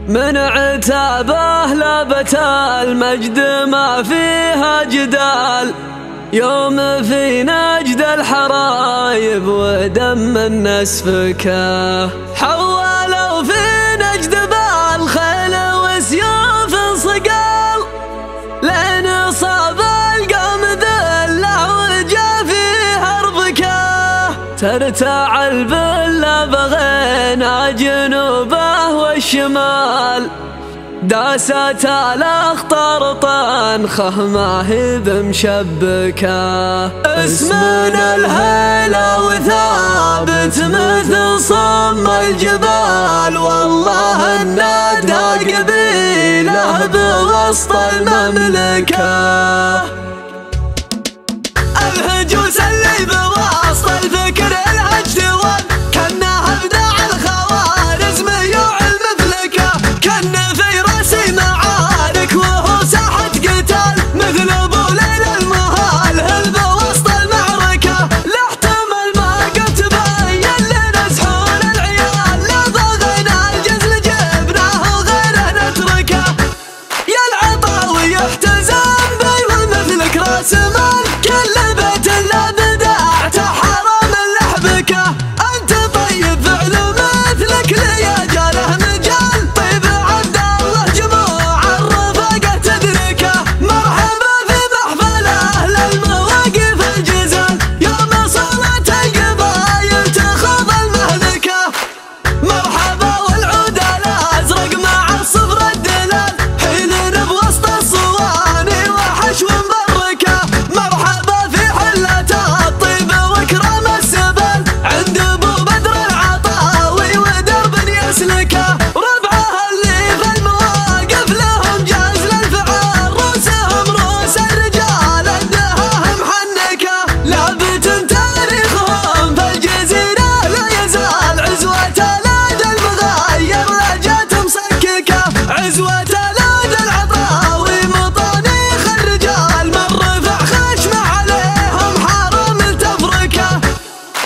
من عتابه لابت المجد ما فيها جدال، يوم في نجد الحرايب ودم الناس فكاه، حولوا في نجد بالخيل وسيوف صقال، لين صاب القوم ذله وجا فيها ربكاه، ترتاع البله بغينا جنوبه والشمال، داست الاخطار طنخه ما هي بمشبكه، اسمنا الهيلة وثابت مثل صم الجبال، والله الندى قبيله بوسط المملكه، الهجوس اللي بوسط الفكر الهجوان، كانها ابداع الخوارزميوع المفلكه، كان في راسي معارك وهو ساحه قتال، مثل ابو ليل المهال هل بوسط المعركه، لا احتمل ما قد تبين لنا سحور العيال، لا ضغينا الجزل جبناه وغيره نتركه، يا العطاوي يحتزم بي ومثلك راس مال، كل بيت لا بداعته حرام اللحبكه، انت طيب فعل مثلك ليجاله مجال، طيب عبد الله جموع الرفاقه تدركه، مرحبا في محفل اهل المواقف الجزال، يوم صارت القبايل تخوض المهلكه، مرحبا والعود الازرق مع الصفر الدلال، حين بوسط الصواني وحشو مبركه، مرحبا في حلة الطيب وكرم السبل، عند ابو بدر العطاوي ودرب يسلكه، ربعها اللي في المواقف لهم جاز للفعال، روسهم روس الرجال الدهاهم حنكه، لابت تاريخهم في الجزيره لا يزال، عزوة الاد المغاير رجعت مسككه، عزوة الاد العطاوي مطانيخ الرجال، من رفع خشمه عليهم حرام التفركه،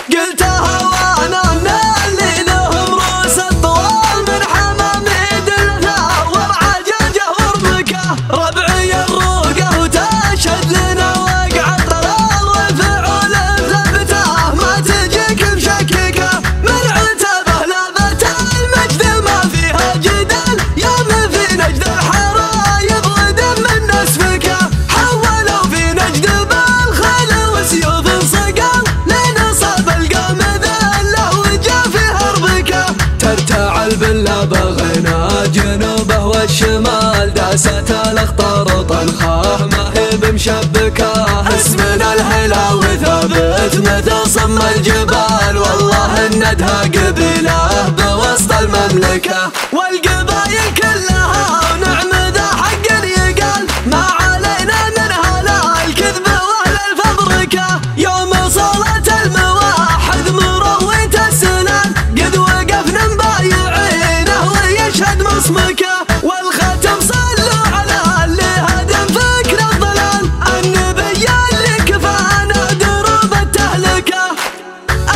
قلتها وانا من اللي لهم روس الطوال، من حماميد الثار ورعجاجه ورمكه، ربعي الروقه وتشهد لنا وقع الطلال، وفعول ثبته ما تجيك مشككه، من عتبه لابت المجد ما فيها جدال، يوم في نجد الحرايب ودم الناس فكه، حولوا في نجد بالخيل وسيوف صقال، لين صاب القوم ذله وجا فيها ربكه، ترتاع البله بغينا جنوبه والشمال، داست الاخطار طنخه ما هي بمشبكه، اسمنا الهيلة وثابت مثل صم الجبال، والله الندى قبيله بوسط المملكه، والقبايل كلها ونعم ذا حق يقال، ما علينا منها لا الكذب واهل الفبركه، يوم صلت المواحد مرويت السنان، قد وقفنا مبايعينه ويشهد مصمكه، والختم صلوا على اللي هدم فكر الضلال، النبي اللي كفانا دروب التهلكه،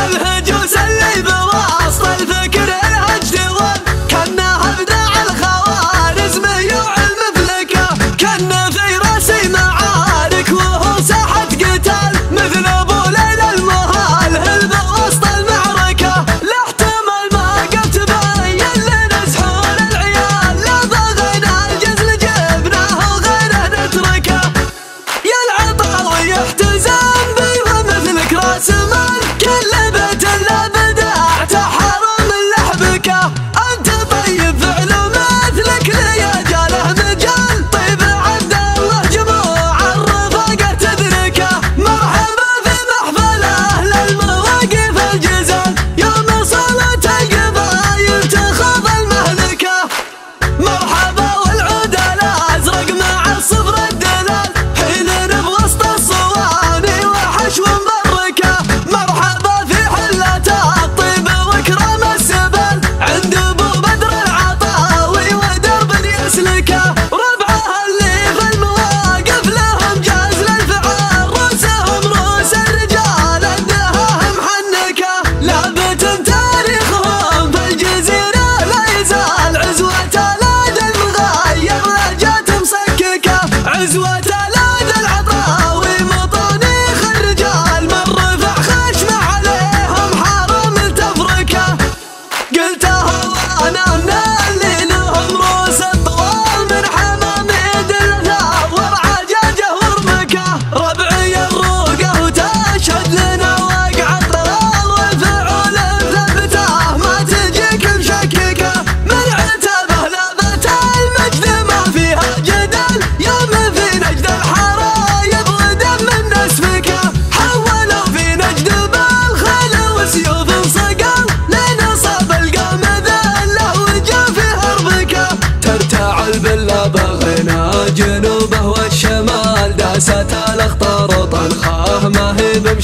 الهجوس اللي بوسط الفكر الهجوان، كانها ابداع الخوارزميوع المفلكه، كان في راسي معارك وهو ساحه قتال، مثل ابو ليل المهال هل بوسط المعركه، لا احتمل ما قد تبين لنا سحور العيال،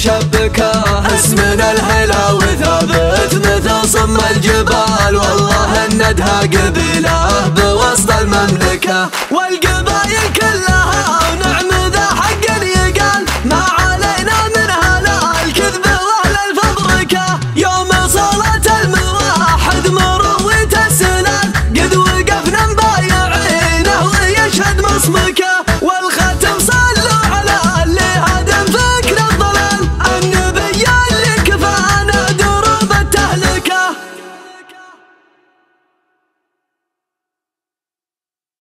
مشبكة، اسمنا الهلاوي ثابت مثل صم الجبال، والله الندها قبيله بوسط المملكة.